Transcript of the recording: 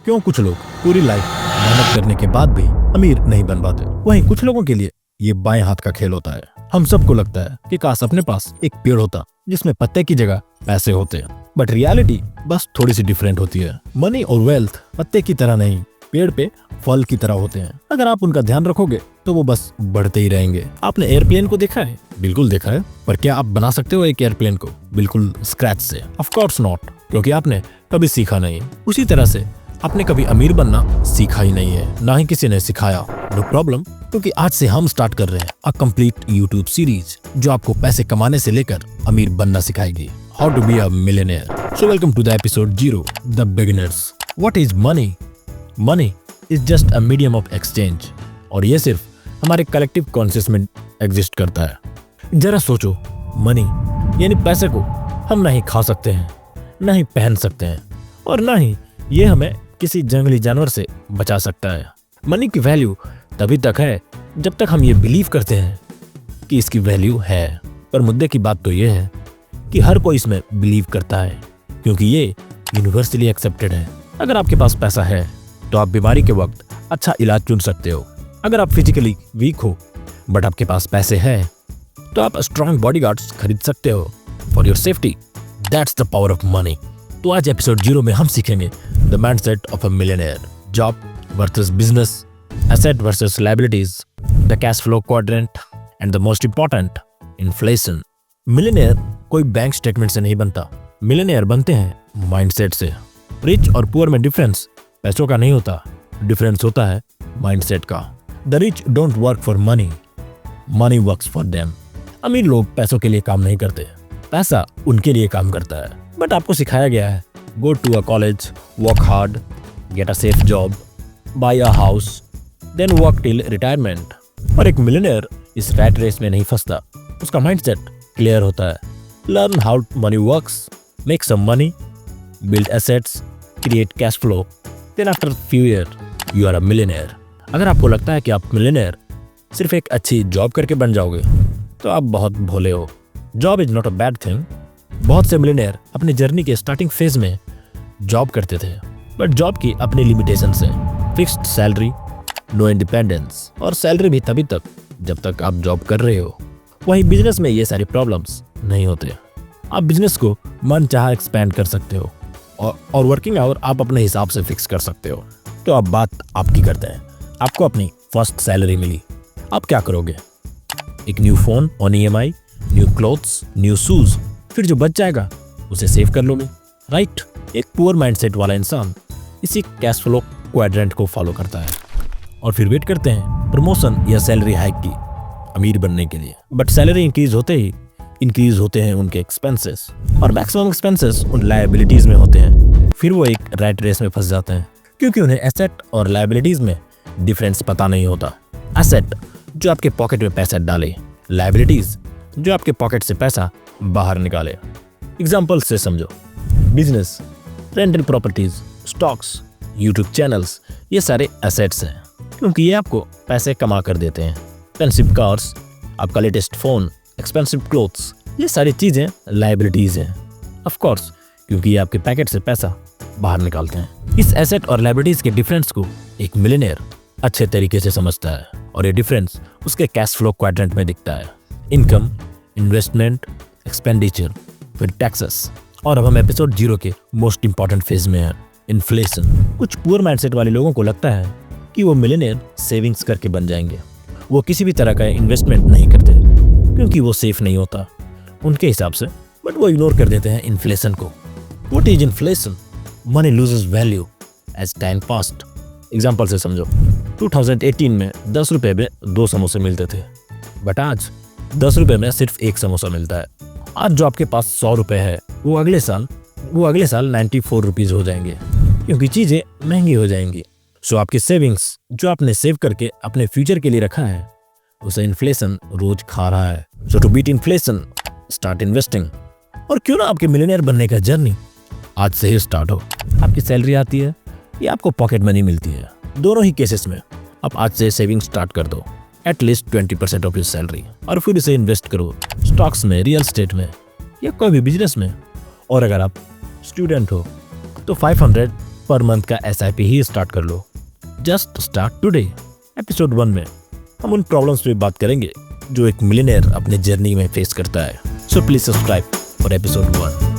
क्यों कुछ लोग पूरी लाइफ मेहनत करने के बाद भी अमीर नहीं बन पाते, वहीं कुछ लोगों के लिए ये बाएं हाथ का खेल होता है। हम सबको लगता है कि काश अपने पास एक पेड़ होता जिसमें पत्ते की जगह पैसे होते, बट रियलिटी बस थोड़ी सी डिफरेंट होती है। मनी और वेल्थ पत्ते की तरह नहीं, पेड़ पे फल की तरह होते हैं। अगर आप उनका ध्यान रखोगे तो वो बस बढ़ते ही रहेंगे। आपने एयरप्लेन को देखा है? बिल्कुल देखा है, पर क्या आप बना सकते हो एक एयरप्लेन को बिल्कुल स्क्रैच से? ऑफ कोर्स नॉट, क्योंकि आपने कभी सीखा नहीं। उसी तरह से आपने कभी अमीर बनना सीखा ही नहीं है, ना ही किसी ने सिखाया। नो प्रॉब्लम, क्योंकि आज से हम स्टार्ट कर रहे हैं अ कंप्लीट यूट्यूब सीरीज जो आपको पैसे कमाने से लेकर अमीर बनना सिखाएगी। How to be a millionaire. So welcome to the episode 0, the beginners. What is money? Money is just a medium of exchange, और ये सिर्फ हमारे कलेक्टिव कॉन्शियस में एग्जिस्ट करता है। जरा सोचो, मनी यानी पैसे को हम ना ही खा सकते हैं, ना ही पहन सकते हैं, और ना ही ये हमें किसी जंगली जानवर से बचा सकता है। मनी की वैल्यू तभी तक है जब तक हम ये बिलीव करते हैं कि इसकी वैल्यू है। पर मुद्दे की बात तो ये है कि हर कोई इसमें बिलीव करता है, क्योंकि ये यूनिवर्सली एक्सेप्टेड है। अगर आपके पास पैसा है तो आप बीमारी के वक्त अच्छा इलाज चुन सकते हो। अगर आप फिजिकली वीक हो बट आपके पास पैसे हैं तो आप स्ट्रॉन्ग बॉडीगार्ड्स खरीद सकते हो for your safety. That's the power of money. तो आज एपिसोड 0 में हम सीखेंगे the mindset of a millionaire, job versus business, asset versus liabilities, the cash flow quadrant and the most important, inflation. Millionaire कोई bank statement से नहीं बनता, millionaire बनते हैं माइंडसेट से। रिच और पुअर में डिफरेंस पैसों का नहीं होता, डिफरेंस होता है माइंडसेट का। The rich don't work for money, money works for them. अमीर लोग पैसों के लिए काम नहीं करते, पैसा उनके लिए काम करता है। बट आपको सिखाया गया है go to a college, work hard, get a safe job, buy a house, then work till retirement. और एक मिलियनेयर इस रैट रेस में नहीं फंसता, उसका माइंडसेट क्लियर होता है। Learn how money works, make some money, build assets, create cash flow, then after few year you are a millionaire. अगर आपको लगता है कि आप मिलियनेयर सिर्फ एक अच्छी जॉब करके बन जाओगे तो आप बहुत भोले हो। Job is not a bad thing. बहुत से मिलियनेयर अपनी जर्नी के स्टार्टिंग फेज में जॉब करते थे, बट जॉब की अपनी लिमिटेशंस है। फिक्स्ड सैलरी, नो इंडिपेंडेंस, और सैलरी भी तभी तक जब तक आप जॉब कर रहे हो। वहीं बिजनेस में ये सारी प्रॉब्लम्स नहीं होते। आप बिजनेस को मन चाह एक्सपैंड कर सकते हो, और वर्किंग आवर आप अपने हिसाब से फिक्स कर सकते हो। तो अब बात आपकी करते हैं। आपको अपनी फर्स्ट सैलरी मिली, आप क्या करोगे? एक new phone on EMI, new clothes, new shoes, फिर जो बच जाएगा उसे सेव कर लोगे, राइट? एक पुअर माइंडसेट वाला इंसान इसी कैश फ्लो क्वाड्रेंट को फॉलो करता है, और फिर वेट करते हैं प्रमोशन या सैलरी हाइक की अमीर बनने के लिए। बट सैलरी इंक्रीज होते ही इंक्रीज होते हैं उनके एक्सपेंसेस, और मैक्सिमम एक्सपेंसेस उन लायबिलिटीज में होते हैं। फिर वो एक रैट रेस में फंस जाते हैं, क्योंकि उन्हें एसेट और लायबिलिटीज में डिफरेंस पता नहीं होता। एसेट जो आपके पॉकेट में पैसा डाले, लायबिलिटीज जो आपके पॉकेट से पैसा बाहर निकाले। एग्जाम्पल से समझो, business, rental properties, stocks, YouTube channels, ये सारे एसेट्स हैं, क्योंकि ये आपको पैसे कमा कर देते हैं। एक्सपेंसिव कार्स, आपका लेटेस्ट फोन, एक्सपेंसिव क्लोथ्स, ये सारी चीजें लायबिलिटीज हैं, ऑफ कोर्स, क्योंकि ये आपके पैकेट से पैसा बाहर निकालते हैं। इस एसेट और लायबिलिटीज के डिफरेंस को एक मिलियनेयर अच्छे तरीके से समझता है, और ये डिफरेंस उसके कैश फ्लो क्वाड्रेंट में दिखता है। इनकम, इन्वेस्टमेंट, एक्सपेंडिचर, फिर टैक्सेस। और अब हम एपिसोड 0 के मोस्ट इंपॉर्टेंट फेज में हैं, इन्फ्लेशन। कुछ पुअर माइंडसेट वाले लोगों को लगता है कि वो मिलियनेयर सेविंग्स करके बन जाएंगे। वो किसी भी तरह का इन्वेस्टमेंट नहीं करते, क्योंकि वो सेफ नहीं होता उनके हिसाब से, बट वो इग्नोर कर देते हैं इन्फ्लेशन को। What is inflation? Money loses value as time passed. Example से समझो, 2018 में 10 रुपए में 2 समोसे मिलते थे, बट आज 10 रुपए में सिर्फ 1 समोसा मिलता है। आज जो आपके पास 100 रुपए है वो अगले साल 94 रुपीज हो जाएंगे, क्योंकि चीजें महंगी हो जाएंगी। सो आपकी सेविंग्स जो आपने सेव करके अपने फ्यूचर के लिए रखा है, उसे इन्फ्लेशन रोज खा रहा है। So to beat inflation, start investing. और क्यों ना आपके मिलियनेयर बनने का जर्नी आज से ही स्टार्ट हो। आपकी सैलरी आती है या आपको पॉकेट मनी मिलती है, दोनों ही केसेस में आप आज से सेविंग स्टार्ट कर दो, एटलीस्ट 20% ऑफ योर सैलरी, और फिर इसे इन्वेस्ट करो स्टॉक्स में, रियल एस्टेट में, या कोई भी बिजनेस में। और अगर आप स्टूडेंट हो तो 500 पर मंथ का SIP ही स्टार्ट कर लो। Just start today. एपिसोड 1 में हम उन प्रॉब्लम्स पे बात करेंगे जो एक मिलियनेयर अपने जर्नी में फेस करता है। So please subscribe for episode 1।